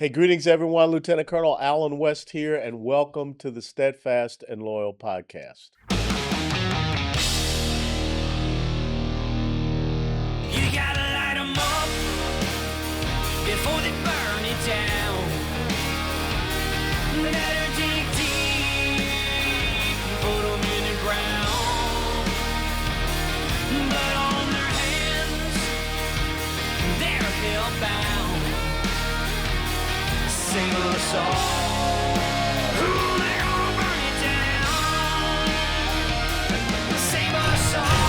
Hey, greetings, everyone. Lieutenant Colonel Alan West here, and welcome to the Steadfast and Loyal podcast. You gotta light 'em up before they burn it down. Better dig deep, put 'em in the ground. Blood on their hands, they're hellbound. Sing a song. Ooh, they're gonna burn it down. Sing a song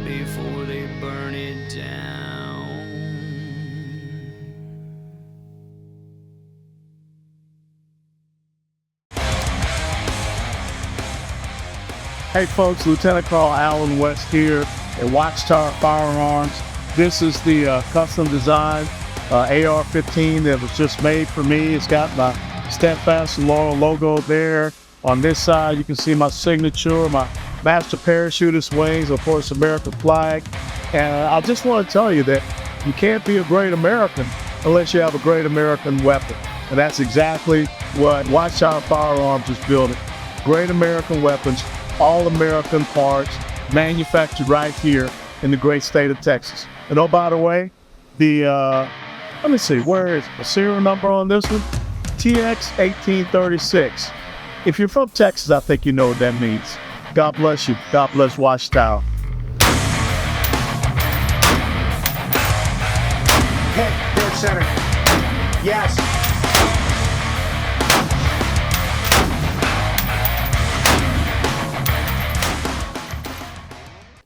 before they burn it down. Hey folks, Lieutenant Colonel Alan West here at Watchtower Firearms. This is the custom design AR-15 that was just made for me. It's got my Steadfast and Loyal logo there. On this side, you can see my signature, my master parachutist wings, of course, American flag. And I just want to tell you that you can't be a great American unless you have a great American weapon. And that's exactly what Watchtower Firearms is building. Great American weapons, all American parts, manufactured right here in the great state of Texas. And oh, by the way, let me see, where is the serial number on this one? TX1836. If you're from Texas, I think you know what that means. God bless you. God bless Watchtower. Hit, dead center. Yes.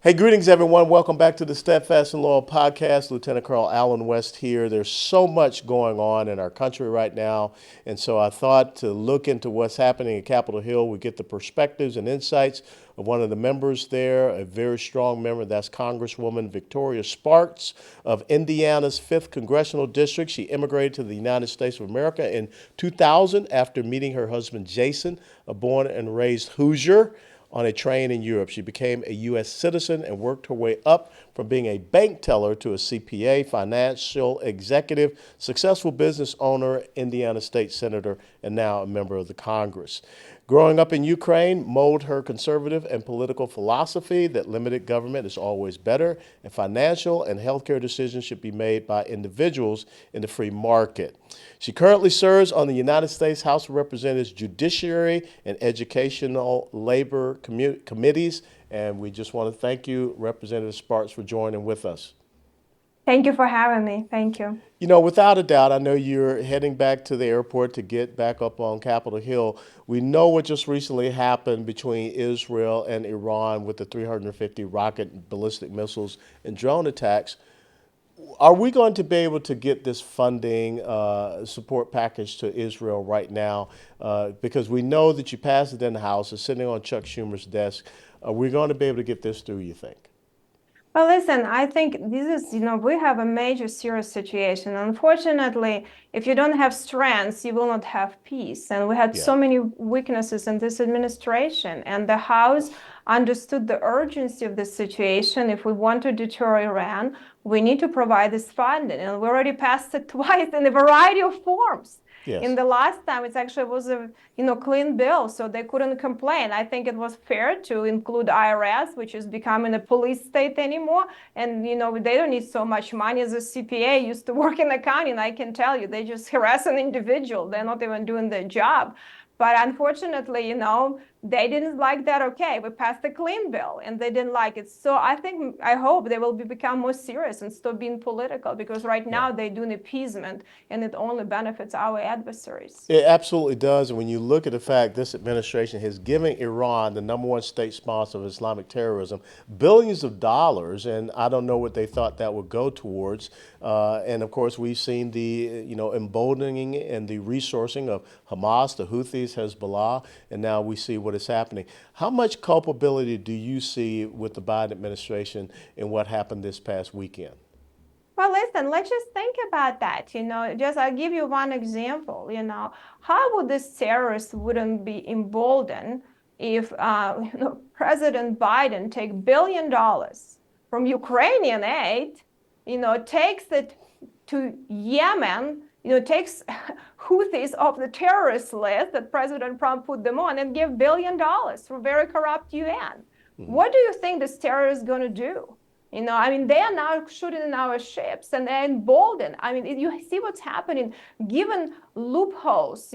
Hey, greetings, everyone. Welcome back to the Steadfast and Loyal podcast. Lieutenant Colonel Alan West here. There's so much going on in our country right now, and so I thought to look into what's happening at Capitol Hill. We get the perspectives and insights of one of the members there, a very strong member. That's Congresswoman Victoria Spartz of Indiana's 5th Congressional District. She immigrated to the United States of America in 2000 after meeting her husband, Jason, a born and raised Hoosier, on a train in Europe. She became a U.S. citizen and worked her way up from being a bank teller to a CPA, financial executive, successful business owner, Indiana state senator, and now a member of the Congress. Growing up in Ukraine molded her conservative and political philosophy that limited government is always better, and financial and healthcare decisions should be made by individuals in the free market. She currently serves on the United States House of Representatives Judiciary and Educational Labor Committees, and we just want to thank you, Representative Spartz, for joining with us. Thank you for having me. Thank you. You know, without a doubt, I know you're heading back to the airport to get back up on Capitol Hill. We know what just recently happened between Israel and Iran with the 350 rocket, ballistic missiles, and drone attacks. Are we going to be able to get this funding support package to Israel right now? Because we know that you passed it in the House. It's sitting on Chuck Schumer's desk. Are we going to be able to get this through, you think? Well, listen, I think this is, we have a major serious situation. Unfortunately, if you don't have strengths, you will not have peace. And we had so many weaknesses in this administration. And the House understood the urgency of this situation. If we want to deter Iran, we need to provide this funding. And we already passed it twice in a variety of forms. Yes. In the last time, it actually was a clean bill, so they couldn't complain. I think it was fair to include IRS, which is becoming a police state anymore. And they don't need so much money. As a CPA, used to work in accounting, I can tell you, they just harass an individual. They're not even doing their job. But unfortunately, they didn't like that. Okay, we passed a clean bill, and they didn't like it. So I hope they will become more serious and stop being political, because right now they're doing appeasement, and it only benefits our adversaries. It absolutely does. And when you look at the fact this administration has given Iran, the #1 state sponsor of Islamic terrorism, billions of dollars, and I don't know what they thought that would go towards. And of course, we've seen the emboldening and the resourcing of Hamas, the Houthis, Hezbollah, and now we see what is happening. How much culpability do you see with the Biden administration in what happened this past weekend? Well, listen, let's just think about that. I'll give you one example. How would this terrorist wouldn't be emboldened if President Biden take $1 billion from Ukrainian aid, takes it to Yemen, takes Houthis off the terrorist list that President Trump put them on and give $1 billion through very corrupt UN. What do you think this terror is going to do? They are now shooting in our ships and they're emboldened. You see what's happening, given loopholes,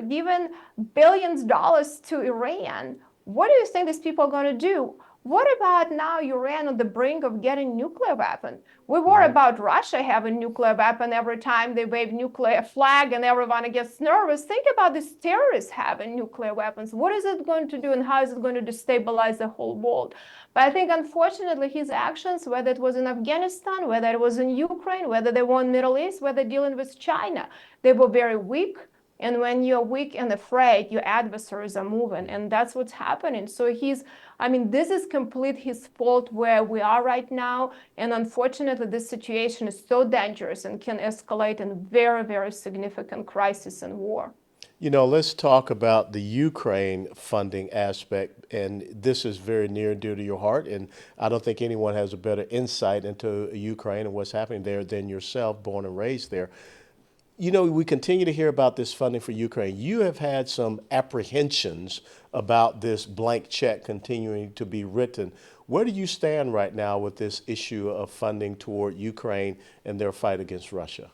given billions of dollars to Iran. What do you think these people are going to do? What about now Iran on the brink of getting nuclear weapon? We worry about Russia having nuclear weapon every time they wave nuclear flag and everyone gets nervous. Think about these terrorists having nuclear weapons. What is it going to do and how is it going to destabilize the whole world? But I think, unfortunately, his actions, whether it was in Afghanistan, whether it was in Ukraine, whether they were in the Middle East, whether dealing with China, they were very weak. And when you're weak and afraid, your adversaries are moving. And that's what's happening. So this is complete his fault where we are right now. And unfortunately, this situation is so dangerous and can escalate in very, very significant crisis and war. Let's talk about the Ukraine funding aspect. And this is very near and dear to your heart. And I don't think anyone has a better insight into Ukraine and what's happening there than yourself, born and raised there. We continue to hear about this funding for Ukraine. You have had some apprehensions about this blank check continuing to be written. Where do you stand right now with this issue of funding toward Ukraine and their fight against Russia?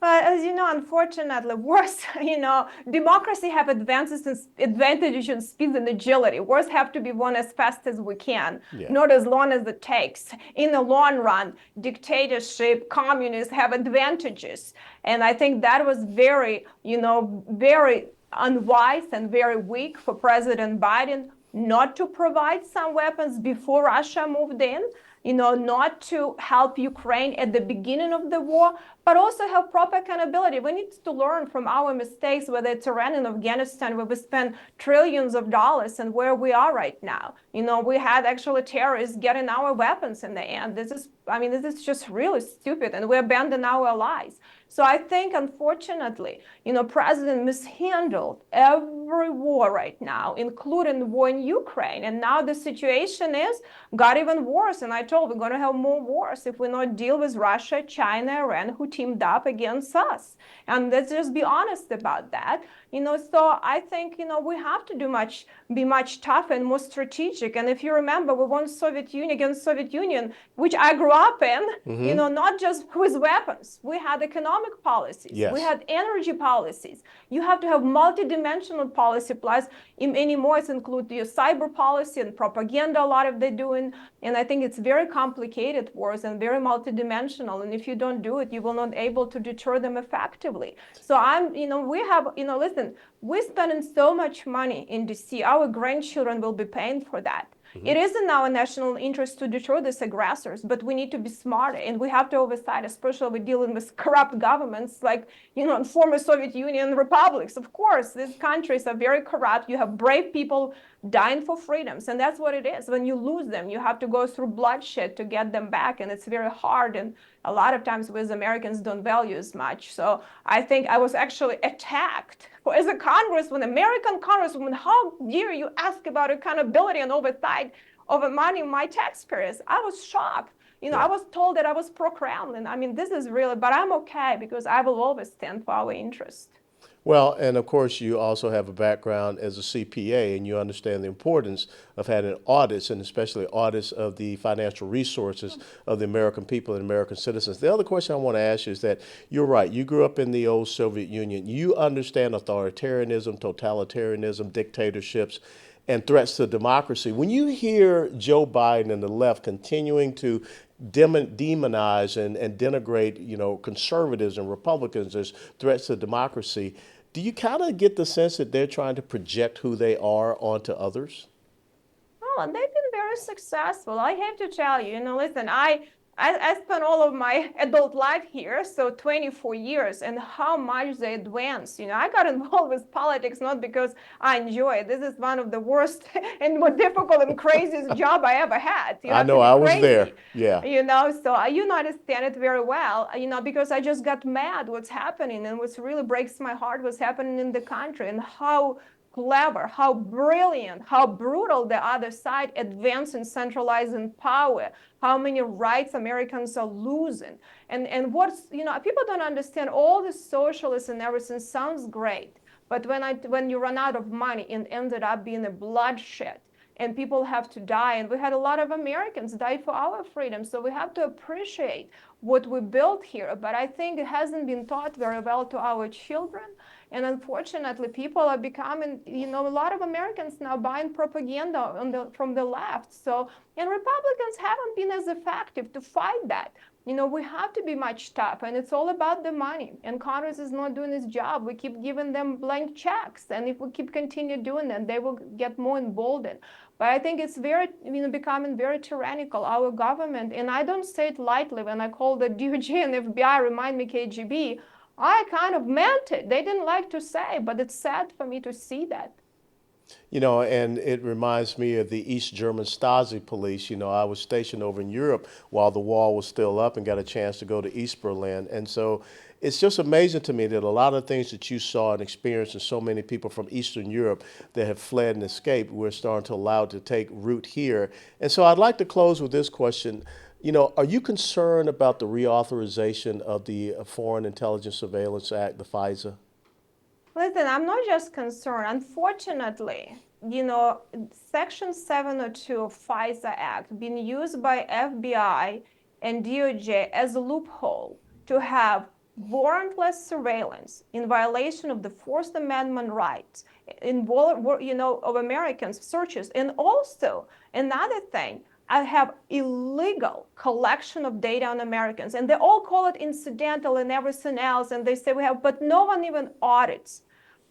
As you know, unfortunately, wars, democracy have advantages in speed and agility. Wars have to be won as fast as we can, not as long as it takes. In the long run, dictatorship, communists have advantages. And I think that was very unwise and very weak for President Biden not to provide some weapons before Russia moved in. Not to help Ukraine at the beginning of the war, but also have proper accountability. We need to learn from our mistakes, whether it's Iran and Afghanistan, where we spend trillions of dollars, and where we are right now. We had actually terrorists getting our weapons in the end. This is just really stupid, and we abandoned our allies. So I think, unfortunately, President mishandled every war right now, including the war in Ukraine. And now the situation got even worse. And I told we're going to have more wars if we not deal with Russia, China, Iran, who teamed up against us. And let's just be honest about that. So I think, we have to be much tougher and more strategic. And if you remember, we won Soviet Union against Soviet Union, which I grew up in, not just with weapons. We had economic policies. Yes. We had energy policies. You have to have multidimensional policy. Plus, anymore, it includes your cyber policy and propaganda, a lot of they're doing. And I think it's very complicated wars and very multidimensional. And if you don't do it, you will not be able to deter them effectively. So listen, we're spending so much money in DC. Our grandchildren will be paying for that. It is in our national interest to deter these aggressors, but we need to be smarter and we have to oversight, especially with dealing with corrupt governments like, former Soviet Union republics. Of course, these countries are very corrupt. You have brave people dying for freedoms, and that's what it is. When you lose them, you have to go through bloodshed to get them back, and it's very hard. And a lot of times we as Americans don't value as much. So I think I was actually attacked as a American congresswoman. How dare you ask about accountability and oversight over money of my taxpayers? I was shocked. I was told that I was pro-Kremlin. This is really, but I'm okay because I will always stand for our interest. Well, and of course, you also have a background as a CPA, and you understand the importance of having audits, and especially audits of the financial resources of the American people and American citizens. The other question I want to ask you is that you're right. You grew up in the old Soviet Union. You understand authoritarianism, totalitarianism, dictatorships, and threats to democracy. When you hear Joe Biden and the left continuing to demonize and denigrate, conservatives and Republicans as threats to democracy, do you kind of get the sense that they're trying to project who they are onto others? Well, they've been very successful. I have to tell you, listen, I spent all of my adult life here, so 24 years, and how much they advanced. I got involved with politics not because I enjoy it. This is one of the worst and more difficult and craziest job I ever had. I know, I was there. Yeah. So you understand it very well, because I just got mad what's happening, and what really breaks my heart what's happening in the country and how clever, how brilliant, how brutal the other side advanced in centralizing power, how many rights Americans are losing. And what's, people don't understand all the socialists and everything sounds great. But when you run out of money, it ended up being a bloodshed. And people have to die. And we had a lot of Americans die for our freedom. So we have to appreciate what we built here. But I think it hasn't been taught very well to our children. And unfortunately, people are becoming, a lot of Americans now buying propaganda from the left. So, and Republicans haven't been as effective to fight that. We have to be much tougher, and it's all about the money. And Congress is not doing its job. We keep giving them blank checks, and if we continue doing that, they will get more emboldened. But I think it's very, becoming very tyrannical, our government. And I don't say it lightly when I call the DOJ and FBI remind me KGB. I kind of meant it. They didn't like to say, but it's sad for me to see that. And it reminds me of the East German Stasi police. I was stationed over in Europe while the wall was still up and got a chance to go to East Berlin. And so it's just amazing to me that a lot of things that you saw and experienced, and so many people from Eastern Europe that have fled and escaped, we're starting to allow to take root here. And so I'd like to close with this question. Are you concerned about the reauthorization of the Foreign Intelligence Surveillance Act, the FISA? Listen, I'm not just concerned. Unfortunately, Section 702 of FISA Act being used by FBI and DOJ as a loophole to have warrantless surveillance in violation of the First Amendment rights of Americans' searches. And also, another thing, I have illegal collection of data on Americans, and they all call it incidental and everything else, and they say we have, but no one even audits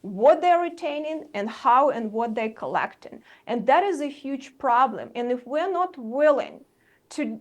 what they're retaining and how and what they're collecting. And that is a huge problem. And if we're not willing to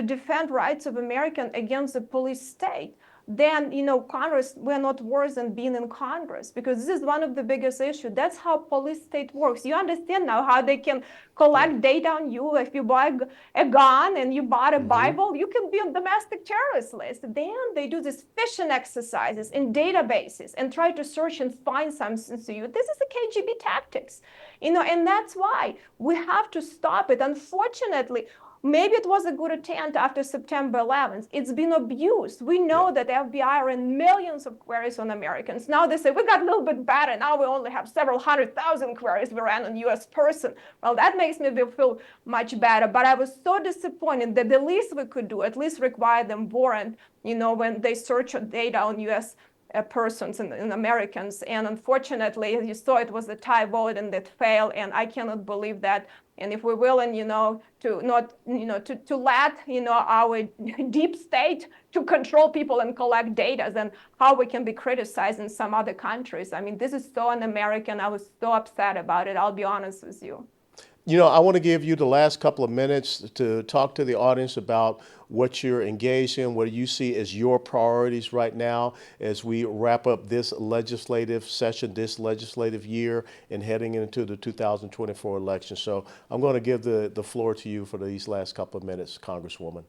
defend rights of Americans against the police state, then, Congress, we're not worse than being in Congress, because this is one of the biggest issues. That's how police state works. You understand now how they can collect data on you. If you buy a gun and you bought a Bible, you can be on domestic terrorist list. Then they do these phishing exercises in databases and try to search and find something to you. This is the KGB tactics, and that's why we have to stop it. Unfortunately, maybe it was a good attempt after September 11th. It's been abused. We know that the FBI ran millions of queries on Americans. Now they say, we got a little bit better. Now we only have several 100,000 queries we ran on US person. Well, that makes me feel much better. But I was so disappointed that the least we could do, at least require them warrant, when they search data on US persons and Americans. And unfortunately, as you saw, it was a tie vote and it failed. And I cannot believe that. And if we're willing, to not, to let, our deep state to control people and collect data, then how we can be criticized in some other countries. I mean, this is so un-American. I was so upset about it. I'll be honest with you. I want to give you the last couple of minutes to talk to the audience about what you're engaged in, what you see as your priorities right now as we wrap up this legislative session, this legislative year, and heading into the 2024 election. So I'm going to give the floor to you for these last couple of minutes, Congresswoman.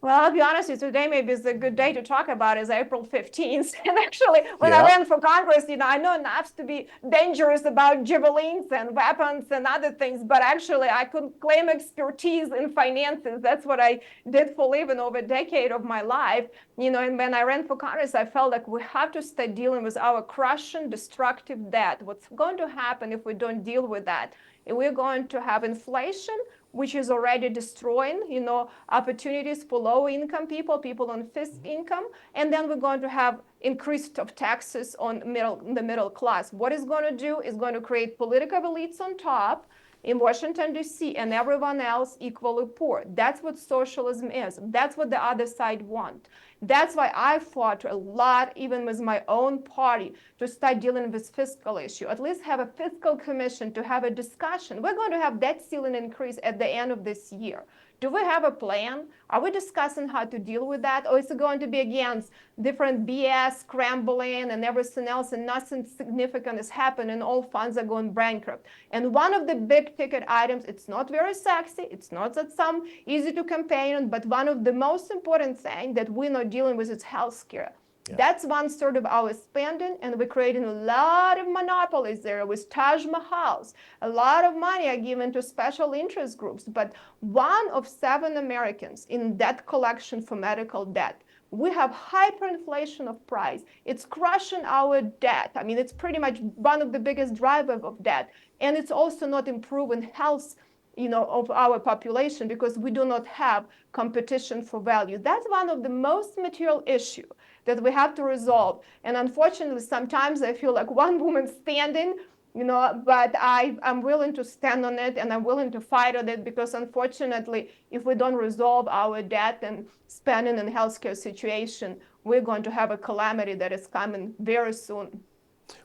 Well, I'll be honest with you, today maybe is a good day to talk about is April 15th. And actually, when I ran for Congress, I know enough to be dangerous about javelins and weapons and other things, but actually I could claim expertise in finances. That's what I did for a living over a decade of my life. And when I ran for Congress, I felt like we have to start dealing with our crushing, destructive debt. What's going to happen if we don't deal with that? We're going to have inflation, which is already destroying, opportunities for low-income people on fixed income, and then we're going to have increase of taxes on the middle class. What it's going to do is going to create political elites on top in Washington, D.C., and everyone else equally poor. That's what socialism is. That's what the other side wants. That's why I fought a lot, even with my own party, to start dealing with fiscal issue. At least have a fiscal commission to have a discussion. We're going to have debt ceiling increase at the end of this year. Do we have a plan? Are we discussing how to deal with that? Or is it going to be against different BS, scrambling, and everything else, and nothing significant is happening, all funds are going bankrupt? And one of the big ticket items, it's not very sexy, it's not that some easy to campaign on, but one of the most important things that we're not dealing with is healthcare. That's 1/3 of our spending, and we're creating a lot of monopolies there with Taj Mahals. A lot of money are given to special interest groups, but 1 of 7 Americans in debt collection for medical debt. We have hyperinflation of price. It's crushing our debt. I mean, it's pretty much one of the biggest drivers of debt. And it's also not improving health, of our population because we do not have competition for value. That's one of the most material issue that we have to resolve. And unfortunately, sometimes I feel like one woman standing, but I'm willing to stand on it and I'm willing to fight on it because unfortunately, if we don't resolve our debt and spending and healthcare situation, we're going to have a calamity that is coming very soon.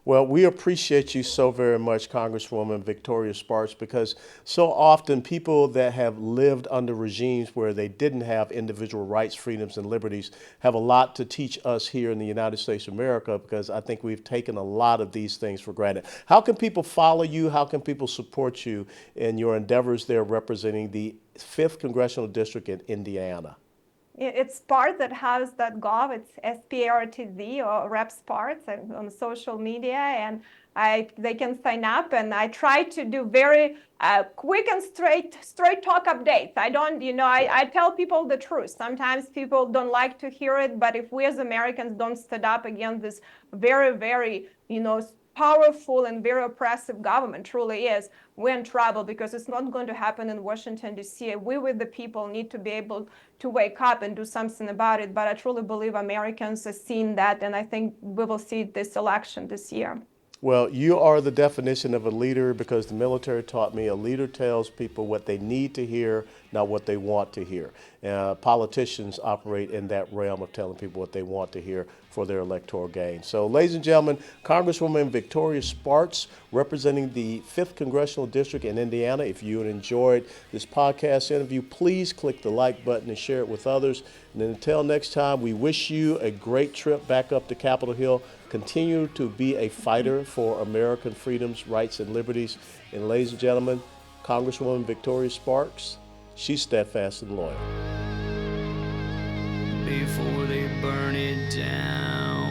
Well, we appreciate you so very much, Congresswoman Victoria Spartz, because so often people that have lived under regimes where they didn't have individual rights, freedoms, and liberties have a lot to teach us here in the United States of America, because I think we've taken a lot of these things for granted. How can people follow you? How can people support you in your endeavors there representing the 5th Congressional District in Indiana? It's spartz.house.gov. It's SPARTZ or Rep Spartz on social media, and they can sign up. And I try to do very quick and straight talk updates. I don't, I tell people the truth. Sometimes people don't like to hear it, but if we as Americans don't stand up against this very, very, powerful and very oppressive government truly is, we're in trouble because it's not going to happen in Washington, D.C. We with the people need to be able to wake up and do something about it. But I truly believe Americans are seeing that, and I think we will see this election this year. Well, you are the definition of a leader because the military taught me a leader tells people what they need to hear, not what they want to hear. Politicians operate in that realm of telling people what they want to hear for their electoral gain. So, ladies and gentlemen, Congresswoman Victoria Spartz, representing the 5th Congressional District in Indiana. If you enjoyed this podcast interview, please click the like button and share it with others. And until next time, we wish you a great trip back up to Capitol Hill. Continue to be a fighter for American freedoms, rights, and liberties. And ladies and gentlemen, Congresswoman Victoria Spartz, she's steadfast and loyal. Before they burn it down.